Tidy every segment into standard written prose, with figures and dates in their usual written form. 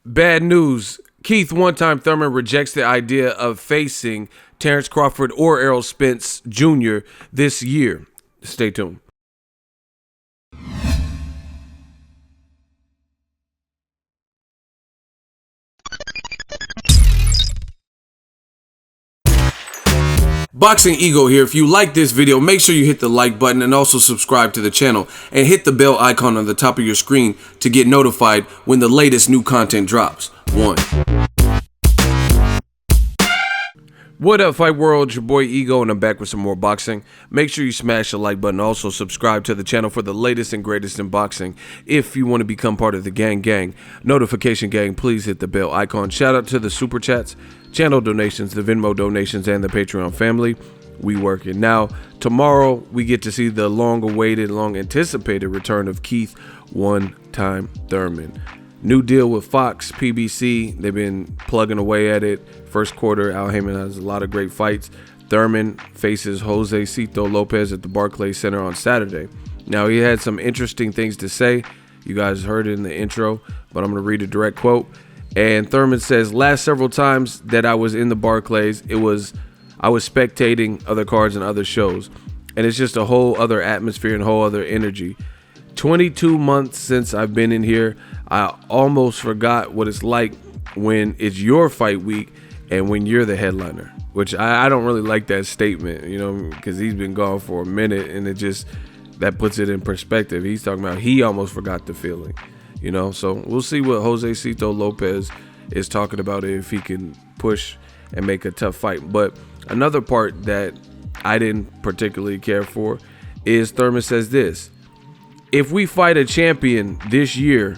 Bad news. Keith one-time Thurman rejects the idea of facing Terrence Crawford or Errol Spence Jr. this year. Stay tuned. Boxingego here. If you like this video, make sure you hit the like button and also subscribe to the channel and hit the bell icon on the top of your screen to get notified when the latest new content drops. 1. What up, Fight World? It's your boy Ego, and I'm back with some more boxing. Make sure you smash the like button. Also subscribe to the channel for the latest and greatest in boxing. If you want to become part of the gang notification gang, please hit the bell icon. Shout out to the super chats, channel donations, the Venmo donations, and the Patreon family. We working. Now, tomorrow we get to see the long-awaited, long-anticipated return of Keith one-time Thurman. New deal with Fox, PBC. They've been plugging away at it. First quarter, Al Heyman has a lot of great fights. Thurman faces Jose Cito Lopez at the Barclays Center on Saturday. Now, he had some interesting things to say. You guys heard it in the intro, but I'm going to read a direct quote. And Thurman says, last several times that I was in the Barclays, I was spectating other cards and other shows. And it's just a whole other atmosphere and whole other energy. 22 months since I've been in here, I almost forgot what it's like when it's your fight week and when you're the headliner, which I don't really like that statement, you know, because he's been gone for a minute, and it just, that puts it in perspective. He's talking about he almost forgot the feeling, you know. So we'll see what Jose Cito Lopez is talking about, if he can push and make a tough fight. But another part that I didn't particularly care for is Thurman says this: if we fight a champion this year,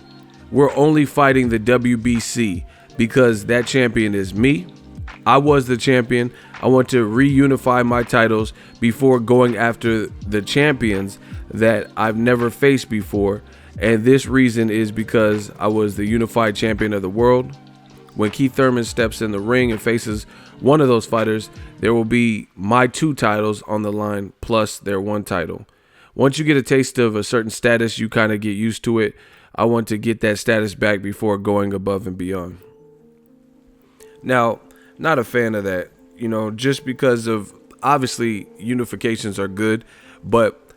we're only fighting the WBC because that champion is me. I was the champion. I want to reunify my titles before going after the champions that I've never faced before. And this reason is because I was the unified champion of the world. When Keith Thurman steps in the ring and faces one of those fighters, there will be my 2 titles on the line plus their 1 title. Once you get a taste of a certain status, you kind of get used to it. I want to get that status back before going above and beyond. Now, not a fan of that, you know, just because of, obviously, unifications are good, but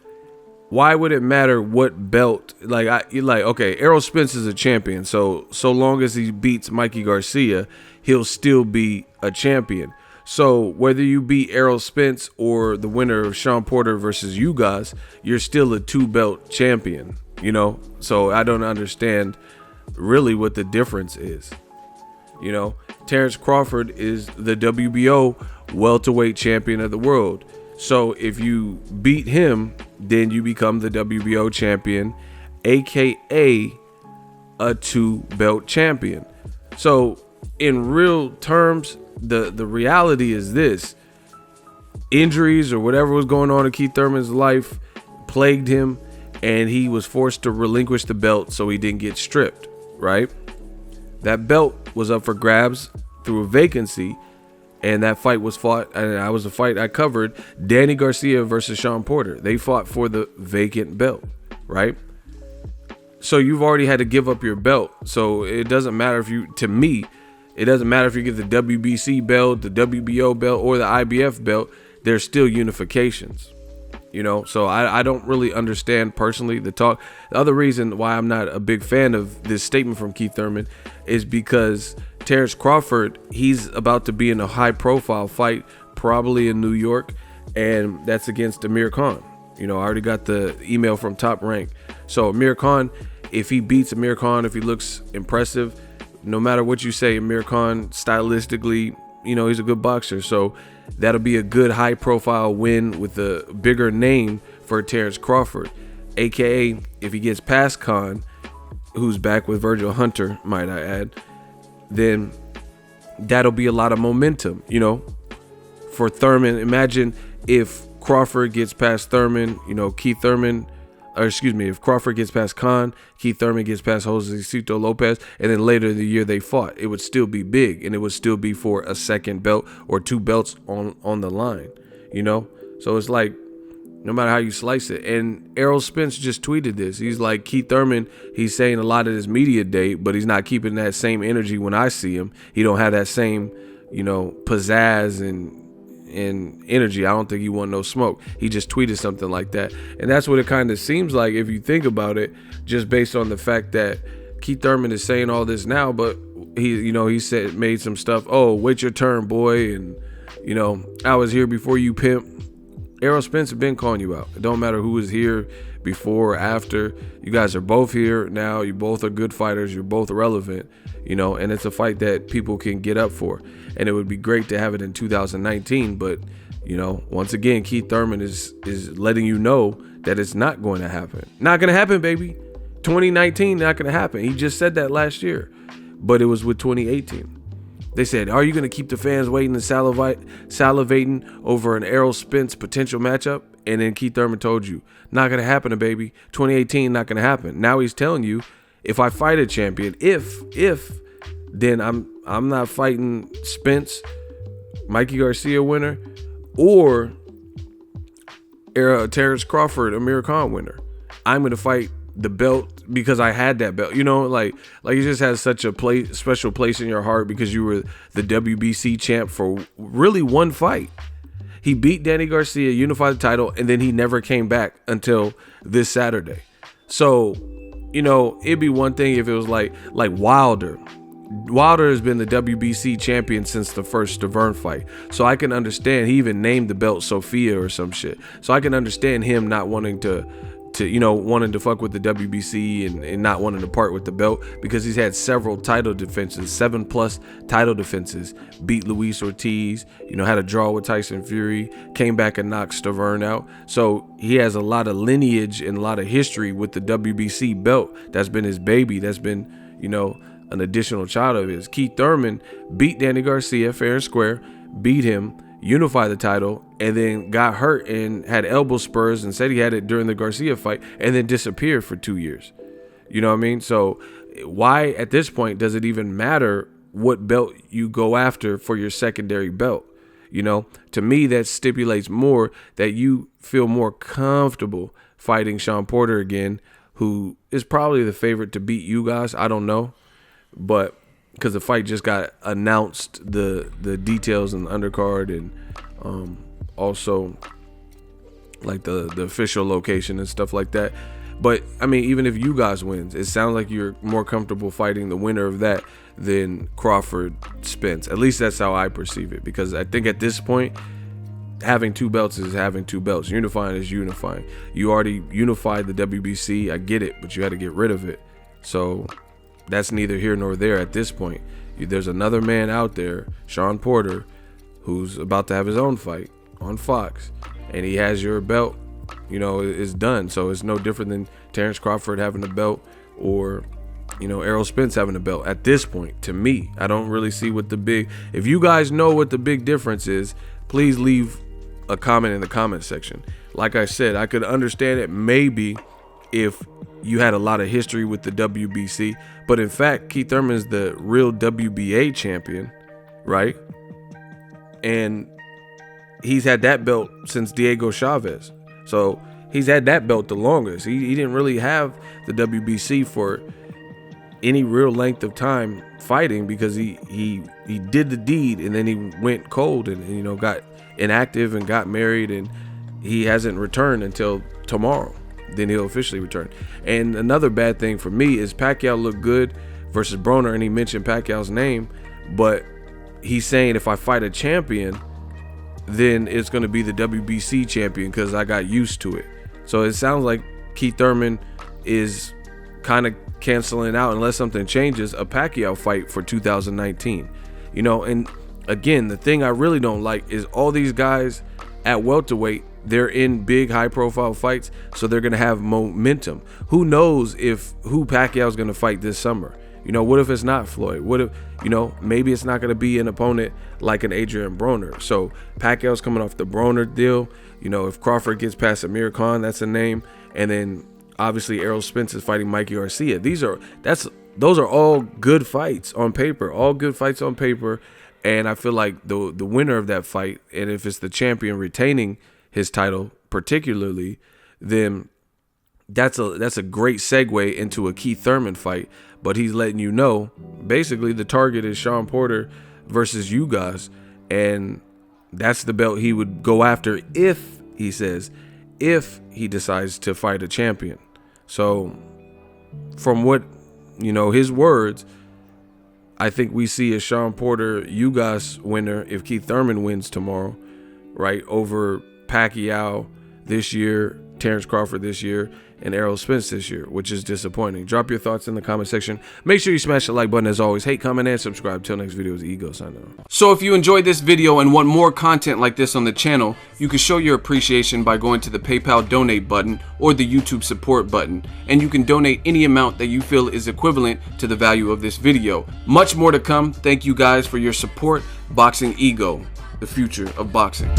why would it matter what belt? Okay, Errol Spence is a champion, so long as he beats Mikey Garcia, he'll still be a champion. So whether you beat Errol Spence or the winner of Shawn Porter versus UGAS, you're still a 2-belt champion, you know? So I don't understand really what the difference is. You know, Terrence Crawford is the WBO welterweight champion of the world. So if you beat him, then you become the WBO champion, aka a 2-belt champion. So in real terms, the reality is this: injuries or whatever was going on in Keith Thurman's life plagued him, and he was forced to relinquish the belt so he didn't get stripped, right? That belt was up for grabs through a vacancy, and that fight was fought, and I was a fight I covered, Danny Garcia versus Shawn Porter. They fought for the vacant belt, right? So you've already had to give up your belt. So it doesn't matter if you, to me, it doesn't matter if you get the WBC belt, the WBO belt, or the IBF belt. There's still unifications, you know. So I don't really understand personally the talk. The other reason why I'm not a big fan of this statement from Keith Thurman is because Terrence Crawford, he's about to be in a high-profile fight, probably in New York, and that's against Amir Khan. You know, I already got the email from Top Rank. So Amir Khan, if he beats Amir Khan, if he looks impressive, no matter what you say, Amir Khan, stylistically, you know, he's a good boxer. So that'll be a good high-profile win with a bigger name for Terrence Crawford. AKA, if he gets past Khan, who's back with Virgil Hunter, might I add, then that'll be a lot of momentum, you know, for Thurman. Imagine if Crawford gets past Thurman, you know, Keith Thurman, or excuse me, if Crawford gets past Khan, Keith Thurman gets past Jose Cito Lopez, and then later in the year they fought, it would still be big, and it would still be for a second belt or 2 belts on the line, you know? So it's like, no matter how you slice it. And Errol Spence just tweeted this. He's like, Keith Thurman, he's saying a lot of his media day, but he's not keeping that same energy when I see him. He don't have that same, pizzazz and energy. I don't think he want no smoke. He just tweeted something like that. And that's what it kind of seems like if you think about it, just based on the fact that Keith Thurman is saying all this now, but he said, made some stuff. Oh, wait your turn, boy. And, I was here before you, pimp. Errol Spence has been calling you out. It don't matter who was here before or after. You guys are both here now. You both are good fighters. You're both relevant, and it's a fight that people can get up for. And it would be great to have it in 2019. But, once again, Keith Thurman is letting you know that it's not going to happen. Not going to happen, baby. 2019, not going to happen. He just said that last year. But it was with 2018. They said, are you going to keep the fans waiting and salivating over an Errol Spence potential matchup? And then Keith Thurman told you, not going to happen, baby. 2018, not going to happen. Now he's telling you, if I fight a champion, then I'm not fighting Spence, Mikey Garcia winner, or Terrence Crawford, Amir Khan winner. I'm going to fight the belt because I had that belt, like it just has such a special place in your heart because you were the WBC champ for really one fight. He beat Danny Garcia, unified the title, and then he never came back until this Saturday. So, it'd be one thing if it was like Wilder. Wilder has been the WBC champion since the first Stiverne fight. So I can understand, he even named the belt Sophia or some shit. So I can understand him not wanting to wanting to fuck with the WBC and not wanting to part with the belt because he's had several title defenses, 7+ title defenses, beat Luis Ortiz, had a draw with Tyson Fury, came back and knocked Stiverne out. So he has a lot of lineage and a lot of history with the WBC belt. That's been his baby. That's been, an additional child of his. Keith Thurman beat Danny Garcia fair and square, beat him, unified the title, and then got hurt and had elbow spurs and said he had it during the Garcia fight and then disappeared for 2 years. You know what I mean? So why at this point does it even matter what belt you go after for your secondary belt? To me, that stipulates more that you feel more comfortable fighting Shawn Porter again, who is probably the favorite to beat UGAS. I don't know, but because the fight just got announced, the details and the undercard, and also like the official location and stuff like that. But I mean, even if UGAS wins, it sounds like you're more comfortable fighting the winner of that than Crawford Spence. At least that's how I perceive it, because I think at this point, having two belts is having two belts. Unifying is unifying. You already unified the WBC. I get it, but you had to get rid of it. So that's neither here nor there at this point. There's another man out there, Shawn Porter, who's about to have his own fight on Fox, and he has your belt. It's done. So it's no different than Terrence Crawford having a belt or, Errol Spence having a belt at this point. To me, I don't really see what if you guys know what the big difference is, please leave a comment in the comment section. Like I said, I could understand it maybe if you had a lot of history with the WBC, but in fact, Keith Thurman is the real WBA champion, right? And he's had that belt since Diego Chavez. So he's had that belt the longest. He didn't really have the WBC for any real length of time fighting because he did the deed and then he went cold and got inactive and got married, and he hasn't returned until tomorrow. Then he'll officially return. And another bad thing for me is Pacquiao looked good versus BRONER, and he mentioned Pacquiao's name, but he's saying if I fight a champion, then it's going to be the WBC champion because I got used to it. So it sounds like Keith Thurman is kind of canceling out, unless something changes, a Pacquiao fight for 2019. And again, the thing I really don't like is all these guys at welterweight, they're in big high profile fights, so they're going to have momentum. Who knows who Pacquiao's going to fight this summer? What if it's not Floyd? What if, maybe it's not going to be an opponent like an Adrien Broner. So Pacquiao's coming off the Broner deal. If Crawford gets past Amir Khan, that's a name. And then obviously Errol Spence is fighting Mikey Garcia. Those are all good fights on paper, And I feel like the winner of that fight, and if it's the champion retaining his title particularly, then that's a great segue into a Keith Thurman fight. But he's letting you know, basically, the target is Shawn Porter versus UGAS, and that's the belt he would go after if, he says, if he decides to fight a champion. So from what, his words, I think we see a Shawn Porter UGAS winner if Keith Thurman wins tomorrow, right, over Pacquiao this year, Terrence Crawford this year, and Errol Spence this year, which is disappointing. Drop your thoughts in the comment section. Make sure you smash the like button as always. Hate, comment, and subscribe. Till next video, is Ego signing off. So if you enjoyed this video and want more content like this on the channel, you can show your appreciation by going to the PayPal donate button or the YouTube support button, and you can donate any amount that you feel is equivalent to the value of this video. Much more to come. Thank you guys for your support. Boxing Ego, the future of boxing.